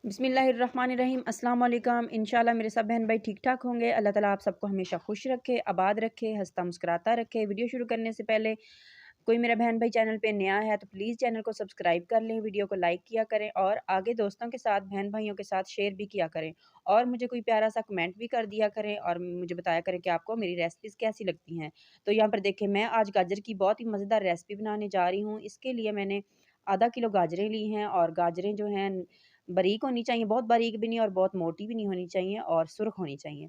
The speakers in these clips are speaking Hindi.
बिस्मिल्लाहिर्रहमानिर्रहीम अस्सलाम वालेकुम। इंशाल्लाह मेरे सब बहन भाई ठीक ठाक होंगे। अल्लाह ताला आप सबको हमेशा खुश रखे, आबाद रखे, हंसता मुस्कुराता रखे। वीडियो शुरू करने से पहले कोई मेरा बहन भाई चैनल पे नया है तो प्लीज़ चैनल को सब्सक्राइब कर लें, वीडियो को लाइक किया करें और आगे दोस्तों के साथ बहन भाइयों के साथ शेयर भी किया करें। और मुझे कोई प्यारा सा कमेंट भी कर दिया करें और मुझे बताया करें कि आपको मेरी रेसिपीज़ कैसी लगती हैं। तो यहाँ पर देखें, मैं आज गाजर की बहुत ही मज़ेदार रेसिपी बनाने जा रही हूँ। इसके लिए मैंने आधा किलो गाजरें ली हैं और गाजरें जो हैं बारीक होनी चाहिए, बहुत बारीक भी नहीं और बहुत मोटी भी नहीं होनी चाहिए और सुर्ख होनी चाहिए।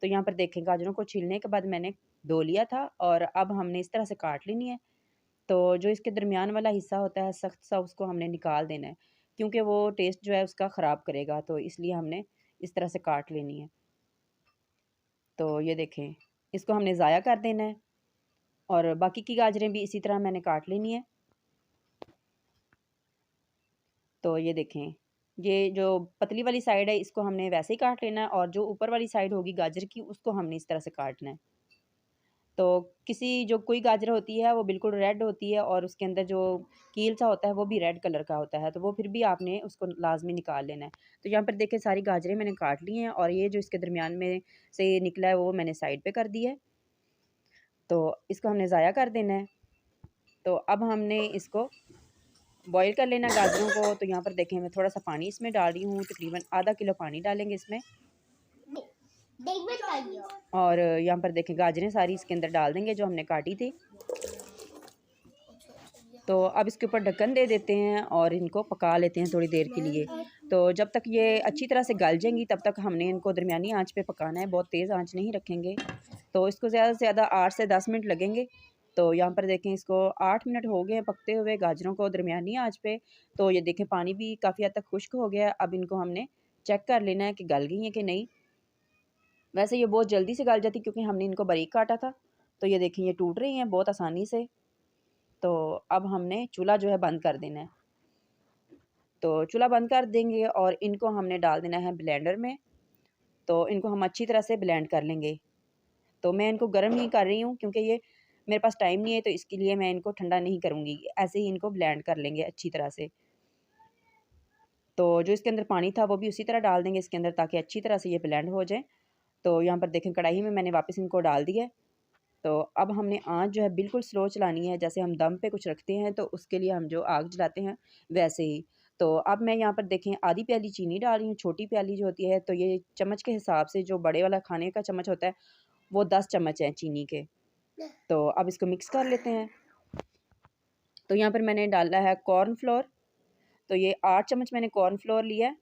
तो यहाँ पर देखें, गाजरों को छीलने के बाद मैंने धो लिया था और अब हमने इस तरह से काट लेनी है। तो जो इसके दरमियान वाला हिस्सा होता है सख्त सा, उसको हमने निकाल देना है क्योंकि वो टेस्ट जो है उसका ख़राब करेगा, तो इसलिए हमने इस तरह से काट लेनी है। तो ये देखें, इसको हमने ज़ाया कर देना है और बाकी की गाजरें भी इसी तरह मैंने काट लेनी है। तो ये देखें, ये जो पतली वाली साइड है इसको हमने वैसे ही काट लेना है और जो ऊपर वाली साइड होगी गाजर की उसको हमने इस तरह से काटना है। तो जो कोई गाजर होती है वो बिल्कुल रेड होती है और उसके अंदर जो कील सा होता है वो भी रेड कलर का होता है, तो वो फिर भी आपने उसको लाजमी निकाल लेना है। तो यहाँ पर देखें, सारी गाजरें मैंने काट ली हैं और ये जो इसके दरमियान में से निकला है वो मैंने साइड पे कर दिया है। तो इसको हमने ज़ाया कर देना है। तो अब हमने इसको बॉईल कर लेना गाजरों को। तो यहाँ पर देखें, मैं थोड़ा सा पानी इसमें डाल रही हूँ, तकरीबन आधा किलो पानी डालेंगे इसमें। और यहाँ पर देखें, गाजरें सारी इसके अंदर डाल देंगे जो हमने काटी थी। तो अब इसके ऊपर ढक्कन दे देते हैं और इनको पका लेते हैं थोड़ी देर के लिए। तो जब तक ये अच्छी तरह से गल जाएंगी तब तक हमने इनको दरमियानी आंच पे पकाना है, बहुत तेज़ आंच नहीं रखेंगे। तो इसको ज़्यादा से ज़्यादा 8 से 10 मिनट लगेंगे। तो यहाँ पर देखें, इसको 8 मिनट हो गए हैं पकते हुए गाजरों को दरमियानी आंच पे। तो ये देखें, पानी भी काफ़ी हद तक खुश्क हो गया है। अब इनको हमने चेक कर लेना है कि गल गई हैं कि नहीं। वैसे ये बहुत जल्दी से गल जाती क्योंकि हमने इनको बारीक काटा था। तो ये देखें, ये टूट रही हैं बहुत आसानी से। तो अब हमने चूल्हा जो है बंद कर देना है। तो चूल्हा बंद कर देंगे और इनको हमने डाल देना है ब्लेंडर में। तो इनको हम अच्छी तरह से ब्लेंड कर लेंगे। तो मैं इनको गर्म ही कर रही हूँ क्योंकि ये मेरे पास टाइम नहीं है, तो इसके लिए मैं इनको ठंडा नहीं करूँगी, ऐसे ही इनको ब्लेंड कर लेंगे अच्छी तरह से। तो जो इसके अंदर पानी था वो भी उसी तरह डाल देंगे इसके अंदर ताकि अच्छी तरह से ये ब्लेंड हो जाए। तो यहाँ पर देखें, कढ़ाई में मैंने वापस इनको डाल दिया है। तो अब हमने आँच जो है बिल्कुल स्लो चलानी है, जैसे हम दम पे कुछ रखते हैं तो उसके लिए हम जो आग जलाते हैं वैसे ही। तो अब मैं यहाँ पर देखें आधी प्याली चीनी डाल रही हूँ, छोटी प्याली जो होती है। तो ये चम्मच के हिसाब से, जो बड़े वाला खाने का चम्मच होता है वो 10 चम्मच हैं चीनी के। तो अब इसको मिक्स कर लेते हैं। तो यहाँ पर मैंने डाला है कॉर्नफ्लोर। तो ये 8 चम्मच मैंने कॉर्नफ्लोर लिया है।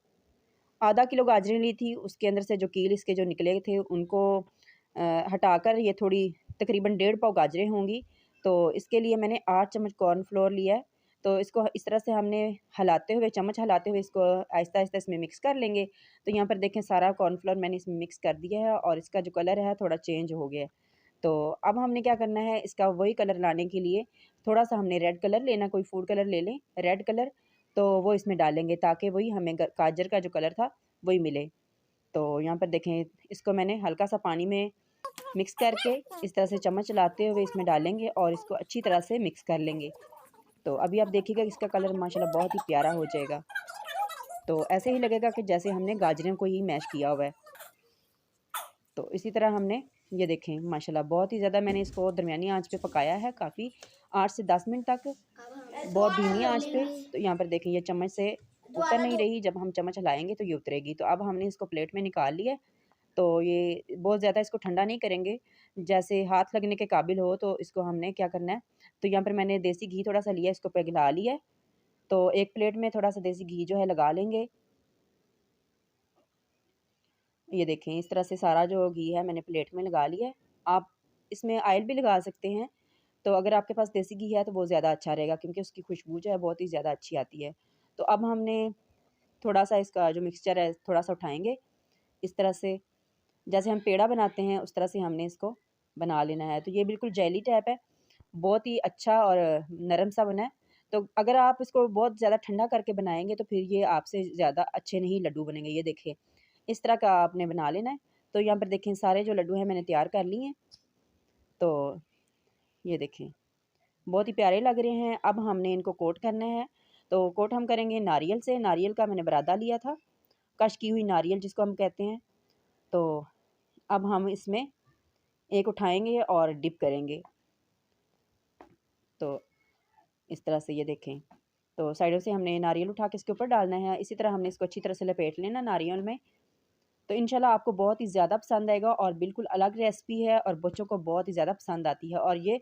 आधा किलो गाजरें ली थी, उसके अंदर से जो कील इसके जो निकले थे उनको हटाकर ये थोड़ी तकरीबन 1.5 पाव गाजरें होंगी। तो इसके लिए मैंने 8 चम्मच कॉर्नफ्लोर लिया है। तो इसको इस तरह से हमने हिलाते हुए, चम्मच हिलाते हुए इसको आहिस्ता आहिस्ता इसमें मिक्स कर लेंगे। तो यहाँ पर देखें, सारा कॉर्नफ्लोर मैंने इसमें मिक्स कर दिया है और इसका जो कलर है थोड़ा चेंज हो गया है। तो अब हमने क्या करना है, इसका वही कलर लाने के लिए थोड़ा सा हमने रेड कलर लेना, कोई फूड कलर ले लें रेड कलर। तो वो इसमें डालेंगे ताकि वही हमें गाजर का जो कलर था वही मिले। तो यहाँ पर देखें, इसको मैंने हल्का सा पानी में मिक्स करके इस तरह से चम्मच चलाते हुए इसमें डालेंगे और इसको अच्छी तरह से मिक्स कर लेंगे। तो अभी आप देखिएगा इसका कलर माशाल्लाह बहुत ही प्यारा हो जाएगा। तो ऐसे ही लगेगा कि जैसे हमने गाजरों को ही मैश किया हुआ है। तो इसी तरह हमने, ये देखें माशाल्लाह बहुत ही ज़्यादा मैंने इसको दरमियानी आंच पे पकाया है, काफ़ी 8 से 10 मिनट तक, बहुत धीमी आंच पे। तो यहाँ पर देखें, ये चम्मच से उतर नहीं रही, जब हम चम्मच हिलाएंगे तो ये उतरेगी। तो अब हमने इसको प्लेट में निकाल लिया। तो ये बहुत ज़्यादा इसको ठंडा नहीं करेंगे, जैसे हाथ लगने के काबिल हो। तो इसको हमने क्या करना है, तो यहाँ पर मैंने देसी घी थोड़ा सा लिया, इसको पिघला लिया है। तो एक प्लेट में थोड़ा सा देसी घी जो है लगा लेंगे। ये देखें, इस तरह से सारा जो घी है मैंने प्लेट में लगा लिया है। आप इसमें ऑयल भी लगा सकते हैं। तो अगर आपके पास देसी घी है तो वो ज़्यादा अच्छा रहेगा क्योंकि उसकी खुशबू जो है बहुत ही ज़्यादा अच्छी आती है। तो अब हमने थोड़ा सा इसका जो मिक्सचर है थोड़ा सा उठाएँगे, इस तरह से जैसे हम पेड़ा बनाते हैं उस तरह से हमने इसको बना लेना है। तो ये बिल्कुल जेली टाइप है, बहुत ही अच्छा और नरम सा बना है। तो अगर आप इसको बहुत ज़्यादा ठंडा करके बनाएँगे तो फिर ये आपसे ज़्यादा अच्छे नहीं लड्डू बनेंगे। ये देखिए, इस तरह का आपने बना लेना है। तो यहाँ पर देखें, सारे जो लड्डू हैं मैंने तैयार कर लिए हैं। तो ये देखें, बहुत ही प्यारे लग रहे हैं। अब हमने इनको कोट करना है। तो कोट हम करेंगे नारियल से, नारियल का मैंने बरादा लिया था कश की हुई नारियल जिसको हम कहते हैं। तो अब हम इसमें एक उठाएँगे और डिप करेंगे। तो इस तरह से ये देखें, तो साइडों से हमने नारियल उठा के इसके ऊपर डालना है। इसी तरह हमने इसको अच्छी तरह से लपेट लेना नारियल में। तो इंशाल्लाह आपको बहुत ही ज़्यादा पसंद आएगा और बिल्कुल अलग रेसिपी है और बच्चों को बहुत ही ज़्यादा पसंद आती है और ये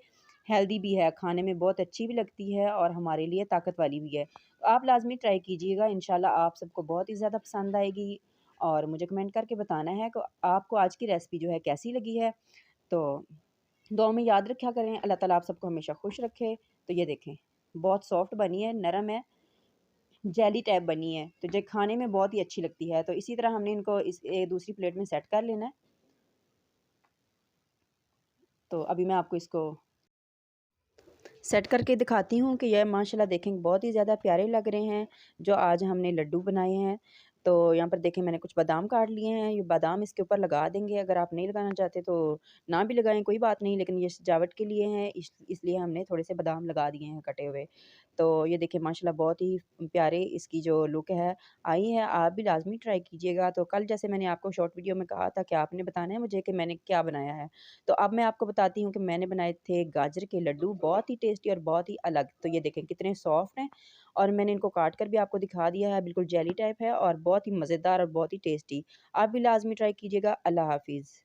हेल्दी भी है, खाने में बहुत अच्छी भी लगती है और हमारे लिए ताकत वाली भी है। तो आप लाज़मी ट्राई कीजिएगा, इंशाल्लाह आप सबको बहुत ही ज़्यादा पसंद आएगी और मुझे कमेंट करके बताना है कि आपको आज की रेसिपी जो है कैसी लगी है। तो दुआ में याद रखा करें, अल्लाह ताला आप सबको हमेशा खुश रखे। तो ये देखें, बहुत सॉफ्ट बनी है, नरम है, जेली टाइप बनी है, तो जो खाने में बहुत ही अच्छी लगती है। तो इसी तरह हमने इनको दूसरी प्लेट में सेट कर लेना है। तो अभी मैं आपको इसको सेट करके दिखाती हूँ कि यह माशाल्लाह देखें बहुत ही ज़्यादा प्यारे लग रहे हैं, जो आज हमने लड्डू बनाए हैं। तो यहाँ पर देखें मैंने कुछ बादाम काट लिए हैं, ये बादाम इसके ऊपर लगा देंगे। अगर आप नहीं लगाना चाहते तो ना भी लगाएं, कोई बात नहीं, लेकिन ये सजावट के लिए हैं इसलिए हमने थोड़े से बादाम लगा दिए हैं कटे हुए। तो ये देखिए माशाल्लाह बहुत ही प्यारे इसकी जो लुक है आई है। आप भी लाज़मी ट्राई कीजिएगा। तो कल जैसे मैंने आपको शॉर्ट वीडियो में कहा था कि आपने बताना है मुझे कि मैंने क्या बनाया है। तो अब मैं आपको बताती हूँ कि मैंने बनाए थे गाजर के लड्डू, बहुत ही टेस्टी और बहुत ही अलग। तो ये देखें कितने सॉफ्ट हैं और मैंने इनको काट कर भी आपको दिखा दिया है, बिल्कुल जेली टाइप है और बहुत ही मज़ेदार और बहुत ही टेस्टी। आप भी लाज़मी ट्राई कीजिएगा। अल्लाह हाफ़िज़।